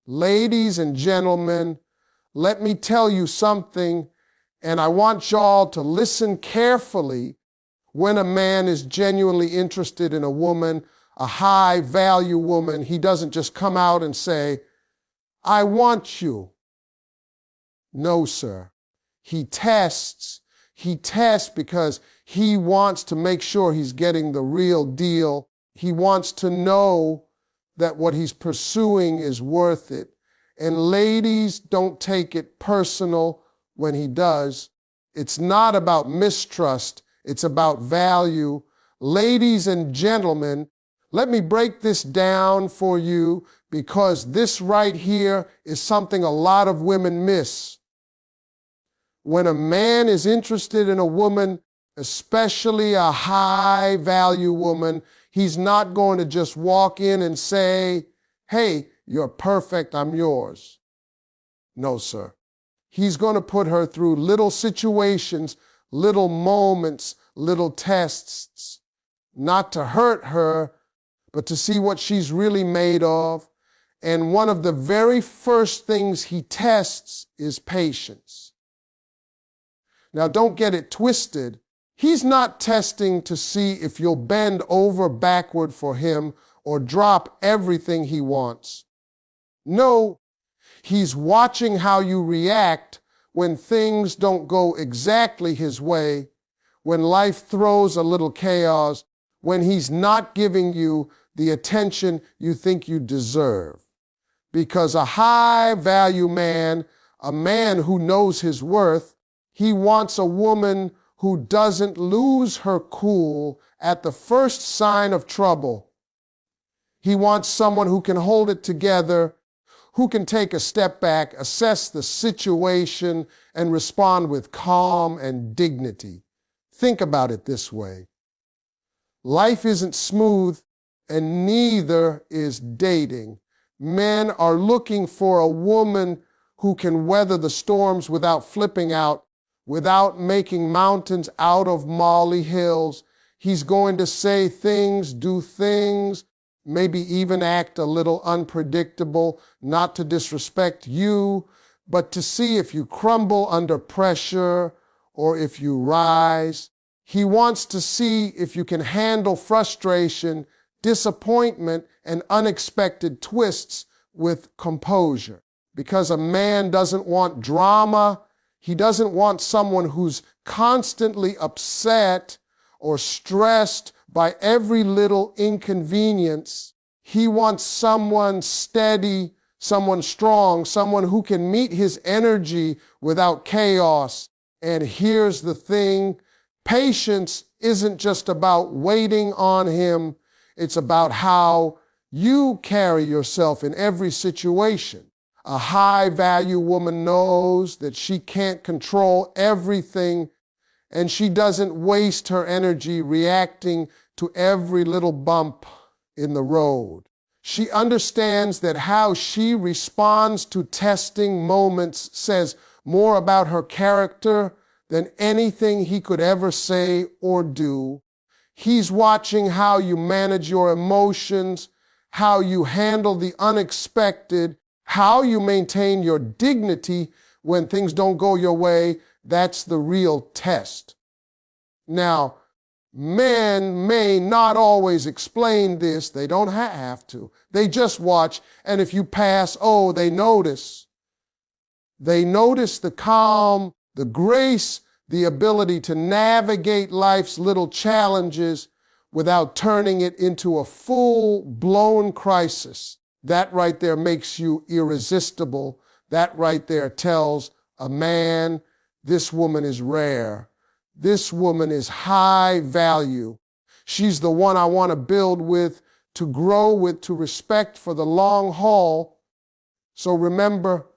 Ladies and gentlemen, let me tell you something, and I want y'all to listen carefully. When a man is genuinely interested in a woman, a high-value woman, he doesn't just come out and say, "I want you." No, sir. He tests. He tests because he wants to make sure he's getting the real deal. He wants to know that what he's pursuing is worth it. And ladies, don't take it personal when he does. It's not about mistrust. It's about value. Ladies and gentlemen, let me break this down for you because this right here is something a lot of women miss. When a man is interested in a woman, especially a high-value woman, he's not going to just walk in and say, "Hey, you're perfect, I'm yours." No, sir. He's going to put her through little situations, little moments, little tests, not to hurt her, but to see what she's really made of. And one of the very first things he tests is patience. Now, don't get it twisted. He's not testing to see if you'll bend over backward for him or drop everything he wants. No, he's watching how you react when things don't go exactly his way, when life throws a little chaos, when he's not giving you the attention you think you deserve. Because a high-value man, a man who knows his worth, he wants a woman who doesn't lose her cool at the first sign of trouble. He wants someone who can hold it together, who can take a step back, assess the situation, and respond with calm and dignity. Think about it this way. Life isn't smooth, and neither is dating. Men are looking for a woman who can weather the storms without flipping out, without making mountains out of molehills. He's going to say things, do things, maybe even act a little unpredictable, not to disrespect you, but to see if you crumble under pressure or if you rise. He wants to see if you can handle frustration, disappointment, and unexpected twists with composure. Because a man doesn't want drama. He doesn't want someone who's constantly upset or stressed by every little inconvenience. He wants someone steady, someone strong, someone who can meet his energy without chaos. And here's the thing, patience isn't just about waiting on him. It's about how you carry yourself in every situation. A high-value woman knows that she can't control everything, and she doesn't waste her energy reacting to every little bump in the road. She understands that how she responds to testing moments says more about her character than anything he could ever say or do. He's watching how you manage your emotions, how you handle the unexpected, how you maintain your dignity when things don't go your way. That's the real test. Now, men may not always explain this. They don't have to. They just watch, and if you pass, they notice. They notice the calm, the grace, the ability to navigate life's little challenges without turning it into a full-blown crisis. That right there makes you irresistible. That right there tells a man, this woman is rare. This woman is high value. She's the one I want to build with, to grow with, to respect for the long haul. So remember,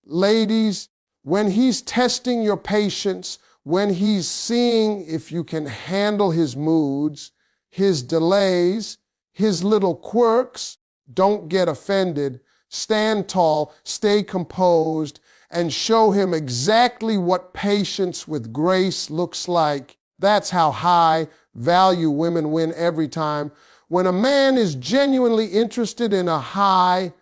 ladies, when he's testing your patience, when he's seeing if you can handle his moods, his delays, his little quirks, don't get offended. Stand tall, stay composed, and show him exactly what patience with grace looks like. That's how high value women win every time. When a man is genuinely interested in a high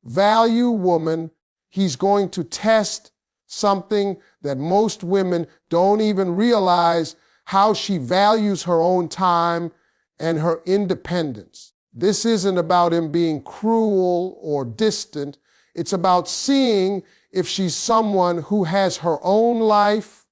value woman, he's going to test something that most women don't even realize, how she values her own time and her independence. This isn't about him being cruel or distant. It's about seeing if she's someone who has her own life,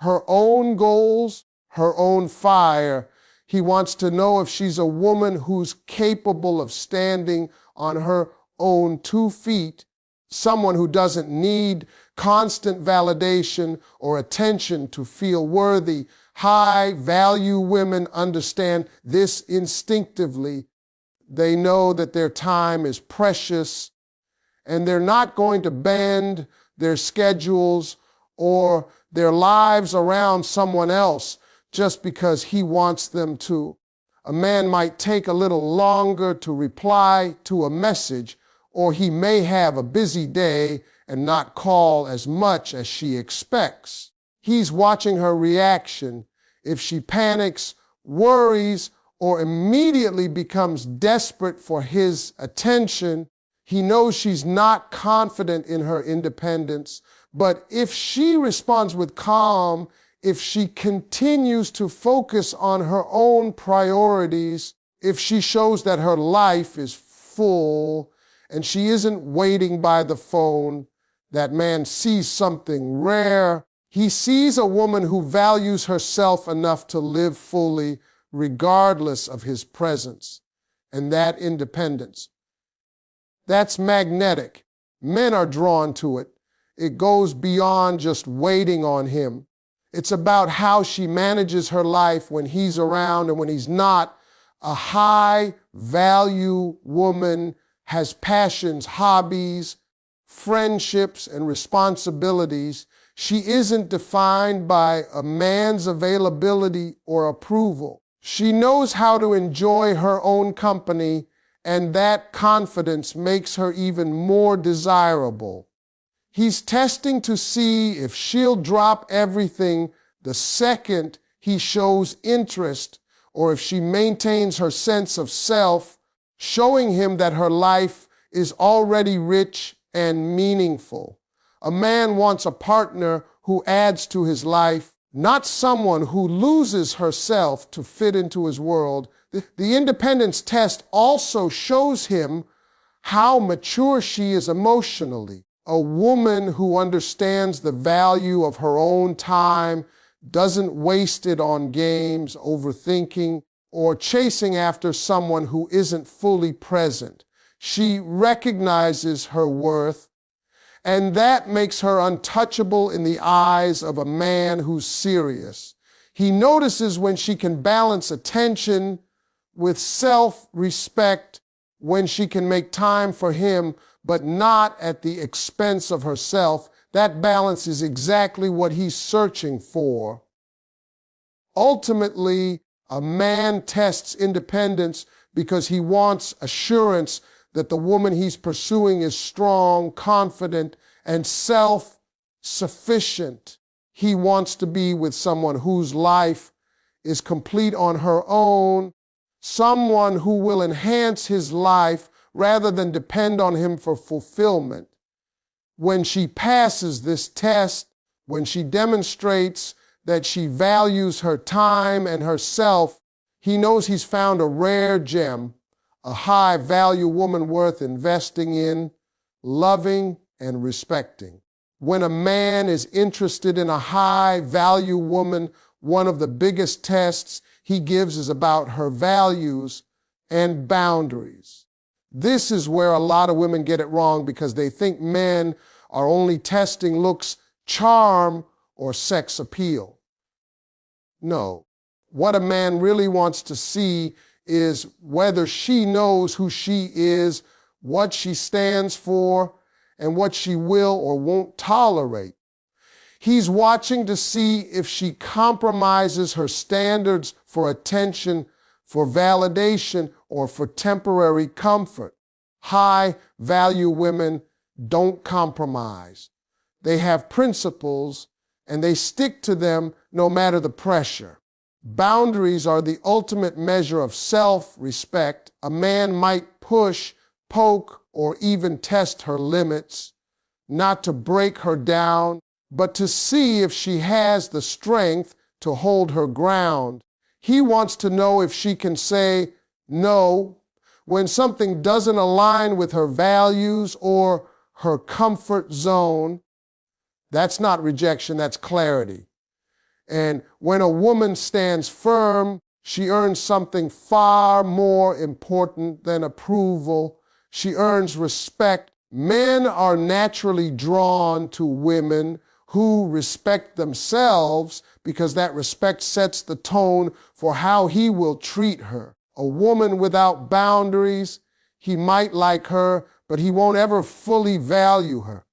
her own goals, her own fire. He wants to know if she's a woman who's capable of standing on her own 2 feet, someone who doesn't need constant validation or attention to feel worthy. High value women understand this instinctively. They know that their time is precious and they're not going to bend their schedules or their lives around someone else just because he wants them to. A man might take a little longer to reply to a message, or he may have a busy day and not call as much as she expects. He's watching her reaction. If she panics, worries, or immediately becomes desperate for his attention, he knows she's not confident in her independence. But if she responds with calm, if she continues to focus on her own priorities, if she shows that her life is full and she isn't waiting by the phone, that man sees something rare. He sees a woman who values herself enough to live fully regardless of his presence and that independence. That's magnetic. Men are drawn to it. It goes beyond just waiting on him. It's about how she manages her life when he's around and when he's not. A high-value woman has passions, hobbies, friendships, and responsibilities. She isn't defined by a man's availability or approval. She knows how to enjoy her own company, and that confidence makes her even more desirable. He's testing to see if she'll drop everything the second he shows interest, or if she maintains her sense of self, showing him that her life is already rich and meaningful. A man wants a partner who adds to his life, not someone who loses herself to fit into his world. The independence test also shows him how mature she is emotionally. A woman who understands the value of her own time, doesn't waste it on games, overthinking, or chasing after someone who isn't fully present. She recognizes her worth, and that makes her untouchable in the eyes of a man who's serious. He notices when she can balance attention with self-respect, when she can make time for him, but not at the expense of herself. That balance is exactly what he's searching for. Ultimately, a man tests independence because he wants assurance that the woman he's pursuing is strong, confident, and self-sufficient. He wants to be with someone whose life is complete on her own, someone who will enhance his life rather than depend on him for fulfillment. When she passes this test, when she demonstrates that she values her time and herself, he knows he's found a rare gem, a high-value woman worth investing in, loving, and respecting. When a man is interested in a high-value woman, one of the biggest tests he gives is about her values and boundaries. This is where a lot of women get it wrong because they think men are only testing looks, charm, or sex appeal. No. What a man really wants to see is whether she knows who she is, what she stands for, and what she will or won't tolerate. He's watching to see if she compromises her standards for attention, for validation, or for temporary comfort. High-value women don't compromise. They have principles, and they stick to them no matter the pressure. Boundaries are the ultimate measure of self-respect. A man might push poke, or even test her limits, not to break her down, but to see if she has the strength to hold her ground. He wants to know if she can say no when something doesn't align with her values or her comfort zone. That's not rejection, that's clarity. And when a woman stands firm, she earns something far more important than approval. She earns respect. Men are naturally drawn to women who respect themselves because that respect sets the tone for how he will treat her. A woman without boundaries, he might like her, but he won't ever fully value her.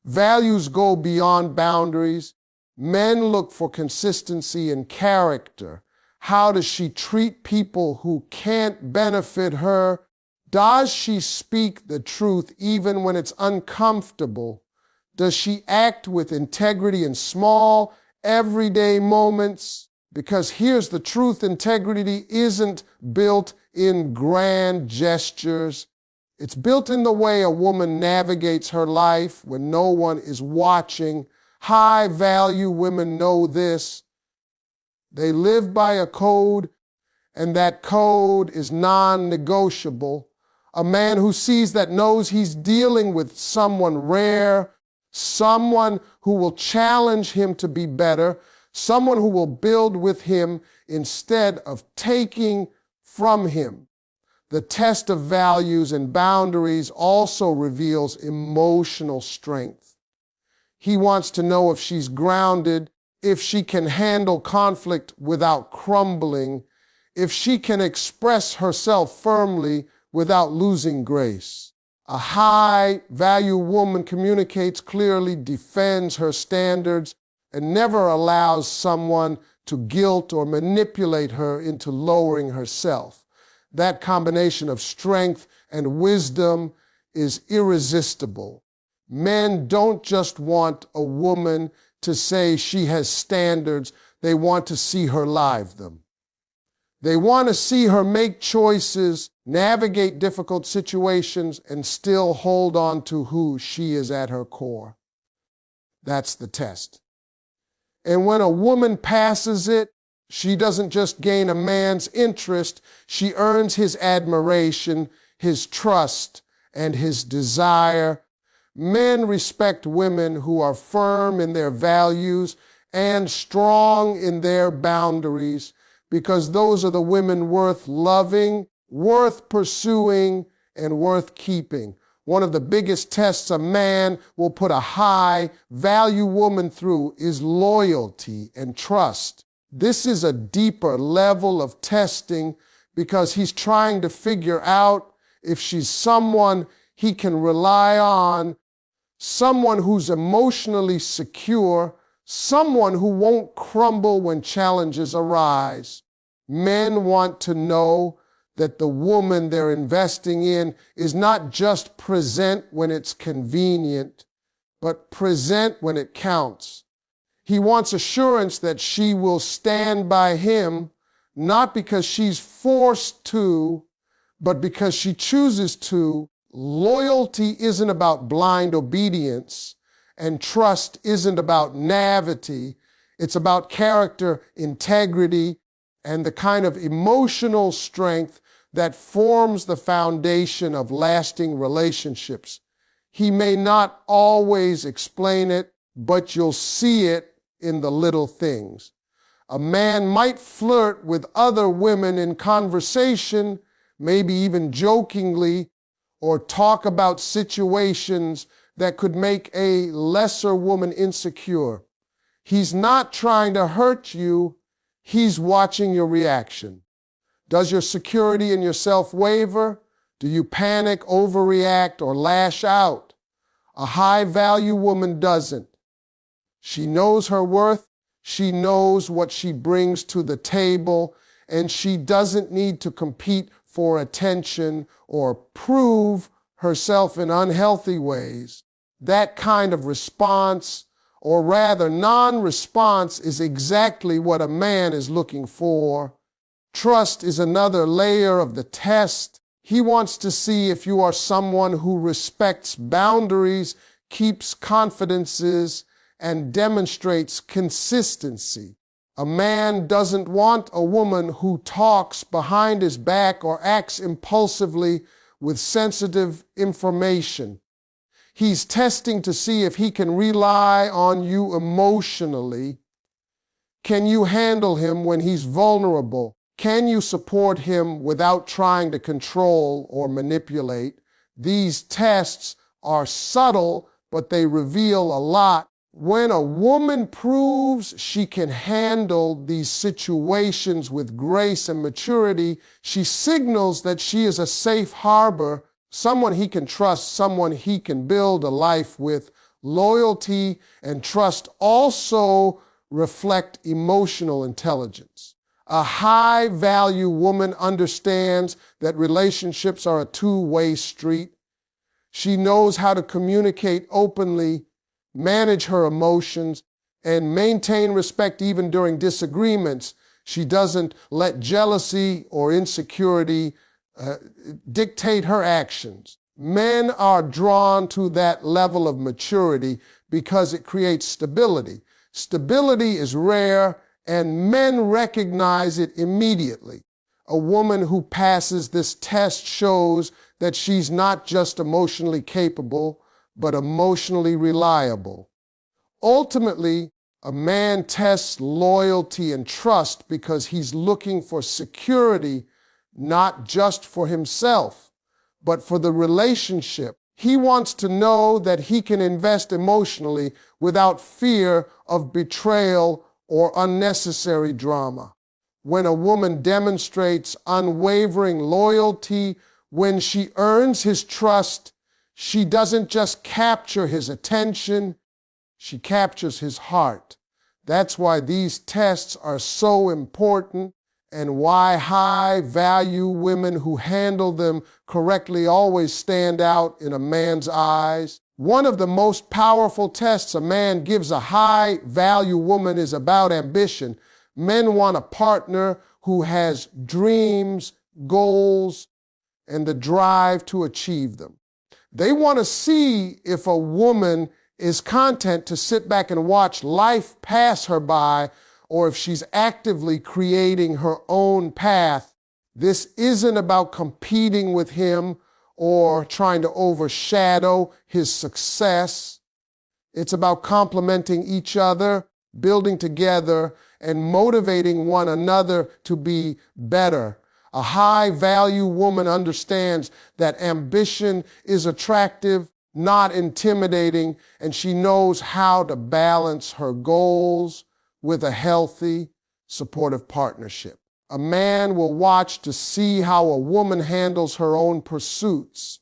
Values go beyond boundaries. Men look for consistency in character. How does she treat people who can't benefit her? Does she speak the truth even when it's uncomfortable? Does she act with integrity in small, everyday moments? Because here's the truth, integrity isn't built in grand gestures. It's built in the way a woman navigates her life when no one is watching. High-value women know this. They live by a code, and that code is non-negotiable. A man who sees that knows he's dealing with someone rare, someone who will challenge him to be better, someone who will build with him instead of taking from him. The test of values and boundaries also reveals emotional strength. He wants to know if she's grounded, if she can handle conflict without crumbling, if she can express herself firmly without losing grace. A high-value woman communicates clearly, defends her standards, and never allows someone to guilt or manipulate her into lowering herself. That combination of strength and wisdom is irresistible. Men don't just want a woman to say she has standards, they want to see her live them. They want to see her make choices, navigate difficult situations, and still hold on to who she is at her core. That's the test. And when a woman passes it, she doesn't just gain a man's interest, she earns his admiration, his trust, and his desire. Men respect women who are firm in their values and strong in their boundaries, because those are the women worth loving, worth pursuing, and worth keeping. One of the biggest tests a man will put a high-value woman through is loyalty and trust. This is a deeper level of testing because he's trying to figure out if she's someone he can rely on, someone who's emotionally secure, someone who won't crumble when challenges arise. Men want to know that the woman they're investing in is not just present when it's convenient, but present when it counts. He wants assurance that she will stand by him, not because she's forced to, but because she chooses to. Loyalty isn't about blind obedience, and trust isn't about naivety. It's about character, integrity, and the kind of emotional strength that forms the foundation of lasting relationships. He may not always explain it, but you'll see it in the little things. A man might flirt with other women in conversation, maybe even jokingly, or talk about situations that could make a lesser woman insecure. He's not trying to hurt you, he's watching your reaction. Does your security in yourself waver? Do you panic, overreact, or lash out? A high-value woman doesn't. She knows her worth, she knows what she brings to the table, and she doesn't need to compete for attention or prove herself in unhealthy ways. That kind of response, or rather non-response, is exactly what a man is looking for. Trust is another layer of the test. He wants to see if you are someone who respects boundaries, keeps confidences, and demonstrates consistency. A man doesn't want a woman who talks behind his back or acts impulsively with sensitive information. He's testing to see if he can rely on you emotionally. Can you handle him when he's vulnerable? Can you support him without trying to control or manipulate? These tests are subtle, but they reveal a lot. When a woman proves she can handle these situations with grace and maturity, she signals that she is a safe harbor, someone he can trust, someone he can build a life with. Loyalty and trust also reflect emotional intelligence. A high-value woman understands that relationships are a two-way street. She knows how to communicate openly, manage her emotions, and maintain respect even during disagreements. She doesn't let jealousy or insecurity dictate her actions. Men are drawn to that level of maturity because it creates stability. Stability is rare, and men recognize it immediately. A woman who passes this test shows that she's not just emotionally capable, but emotionally reliable. Ultimately, a man tests loyalty and trust because he's looking for security, not just for himself, but for the relationship. He wants to know that he can invest emotionally without fear of betrayal or unnecessary drama. When a woman demonstrates unwavering loyalty, when she earns his trust, she doesn't just capture his attention, she captures his heart. That's why these tests are so important and why high-value women who handle them correctly always stand out in a man's eyes. One of the most powerful tests a man gives a high-value woman is about ambition. Men want a partner who has dreams, goals, and the drive to achieve them. They want to see if a woman is content to sit back and watch life pass her by, or if she's actively creating her own path. This isn't about competing with him or trying to overshadow his success. It's about complementing each other, building together, and motivating one another to be better. A high-value woman understands that ambition is attractive, not intimidating, and she knows how to balance her goals with a healthy, supportive partnership. A man will watch to see how a woman handles her own pursuits.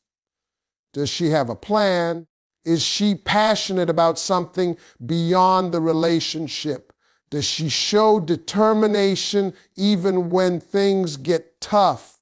Does she have a plan? Is she passionate about something beyond the relationship? Does she show determination even when things get tough?